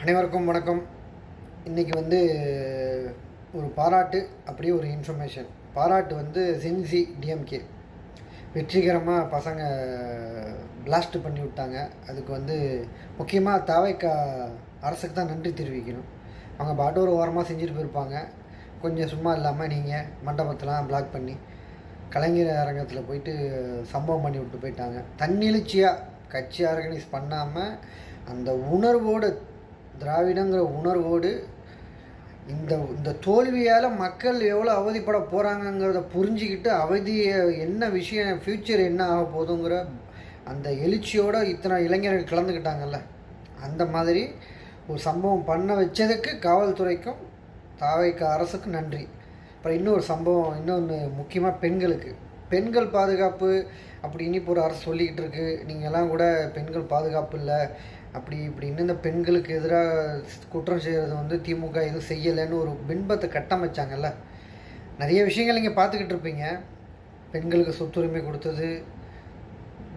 அனைவருக்கும் வணக்கம். இன்றைக்கி ஒரு பாராட்டு, அப்படியே ஒரு இன்ஃபர்மேஷன். பாராட்டு சென்சி டிஎம்கே வெற்றிகரமாக பசங்க பிளாஸ்ட் பண்ணி விட்டாங்க. அதுக்கு முக்கியமாக தாவைக்கா அரசுக்கு தான் நன்றி தெரிவிக்கணும். அவங்க பாட்டு ஒரு ஓரமாக செஞ்சுட்டு போயிருப்பாங்க. கொஞ்சம் சும்மா இல்லாமல் நீங்கள் மண்டபத்தெலாம் பிளாக் பண்ணி கலைஞர் அரங்கத்தில் போயிட்டு சம்பவம் பண்ணி விட்டு போயிட்டாங்க. தன்னெழுச்சியாக கட்சி ஆர்கனைஸ் பண்ணாமல் அந்த உணர்வோடு, திராவிடங்கிற உணர்வோடு, இந்த இந்த தோல்வியால் மக்கள் எவ்வளோ அவதிப்பட போகிறாங்கங்கிறத புரிஞ்சிக்கிட்டு என்ன விஷயம், ஃப்யூச்சர் என்ன ஆக போகுதுங்கிற அந்த எழுச்சியோடு இத்தனை இளைஞர்கள் கலந்துக்கிட்டாங்கல்ல, அந்த மாதிரி ஒரு சம்பவம் பண்ண வச்சதுக்கு காவல்துறைக்கும் தாவைக்க அரசுக்கு நன்றி. அப்புறம் இன்னொரு சம்பவம், இன்னொன்று முக்கியமாக பெண்கள் பாதுகாப்பு அப்படின்னு இப்போ ஒரு அரசு சொல்லிக்கிட்டு இருக்கு. நீங்கள்லாம் கூட பெண்கள் பாதுகாப்பு இல்லை அப்படி இப்படின்னு இந்த பெண்களுக்கு எதிராக குற்றம் செய்கிறது திமுக எதுவும் செய்யலைன்னு ஒரு பின்பத்தை கட்டமைச்சாங்கல்ல. நிறைய விஷயங்கள் நீங்கள் பார்த்துக்கிட்டு இருப்பீங்க. பெண்களுக்கு சொத்துரிமை கொடுத்தது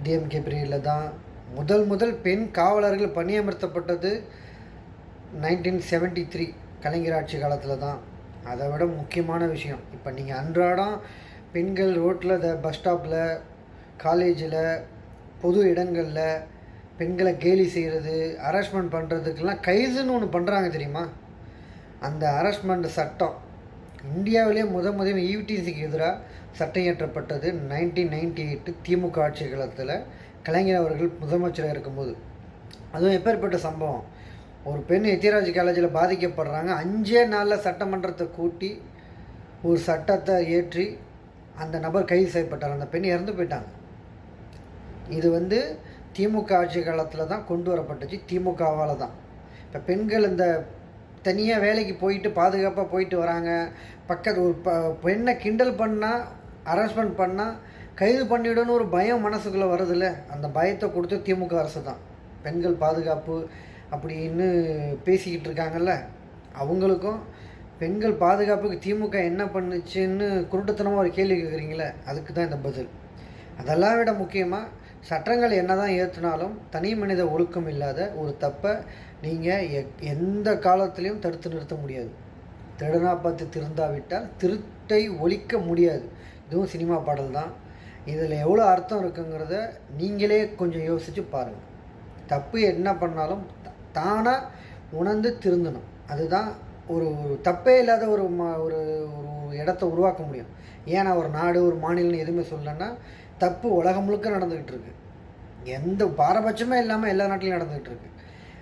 டிஎம்கே பீரியடில் தான். முதல் பெண் காவலர்கள் பணியமர்த்தப்பட்டது 1973 கலைஞர் ஆட்சி காலத்தில் தான். அதை விட முக்கியமான விஷயம், இப்போ நீங்கள் அன்றாடம் பெண்கள் ரோட்டில், பஸ் ஸ்டாப்பில், காலேஜில், பொது இடங்களில் பெண்களை கேலி செய்கிறது, ஹராஸ்மெண்ட் பண்ணுறதுக்கெல்லாம் கைதுன்னு ஒன்று பண்ணுறாங்க தெரியுமா? அந்த ஹராஸ்மெண்ட் சட்டம் இந்தியாவிலே முதல் ஈவ்டீசிக்கு எதிராக சட்டம் இயற்றப்பட்டது 1998 திமுக ஆட்சி காலத்தில் கலைஞர் அவர்கள் முதலமைச்சராக இருக்கும்போது. அதுவும் எப்பேற்பட்ட சம்பவம், ஒரு பெண் எத்திராஜ் காலேஜில் பாதிக்கப்படுறாங்க. 5 நாளில் சட்டமன்றத்தை கூட்டி ஒரு சட்டத்தை ஏற்றி அந்த நபர் கைது செய்யப்பட்டார். அந்த பெண் இறந்து போயிட்டாங்க. இது திமுக ஆட்சி காலத்தில் தான் கொண்டு வரப்பட்டுச்சு, திமுகவால் தான். இப்போ பெண்கள் இந்த தனியாக வேலைக்கு போயிட்டு பாதுகாப்பாக போயிட்டு வராங்க. ஒரு பெண்ணை கிண்டல் பண்ணால், ஹராஸ்மெண்ட் பண்ணால் கைது பண்ணிவிடணும்னு ஒரு பயம் மனசுக்குள்ளே வருதில்ல, அந்த பயத்தை கொடுத்து திமுக அரசு தான். பெண்கள் பாதுகாப்பு அப்படின்னு பேசிக்கிட்டு இருக்காங்கல்ல, அவங்களுக்கும் பெண்கள் பாதுகாப்புக்கு திமுக என்ன பண்ணுச்சுன்னு குருட்டுத்தனமாக ஒரு கேள்வி கேட்குறீங்களே, அதுக்கு தான் இந்த பதில். அதெல்லாம் விட முக்கியமாக, சட்டங்கள் என்ன தான் ஏற்றினாலும் தனி மனித ஒழுக்கம் இல்லாத ஒரு தப்பை நீங்கள் எந்த காலத்துலேயும் தடுத்து நிறுத்த முடியாது. திருடனா பார்த்து திருந்தாவிட்டால் திருட்டை ஒழிக்க முடியாது. இதுவும் சினிமா பாடல் தான். இதில் எவ்வளோ அர்த்தம் இருக்குங்கிறத நீங்களே கொஞ்சம் யோசித்து பாருங்கள். தப்பு என்ன பண்ணாலும் தானாக உணர்ந்து திருந்தணும். அதுதான் ஒரு தப்பே இல்லாத ஒரு ஒரு இடத்த உருவாக்க முடியும். ஏன்னா ஒரு நாடு, ஒரு மாநிலம் எதுவுமே சொல்லலைன்னா தப்பு உலகம் முழுக்க நடந்துக்கிட்டு இருக்கு. எந்த பாரபட்சமே இல்லாமல் எல்லா நாட்டிலையும் நடந்துக்கிட்டு இருக்கு.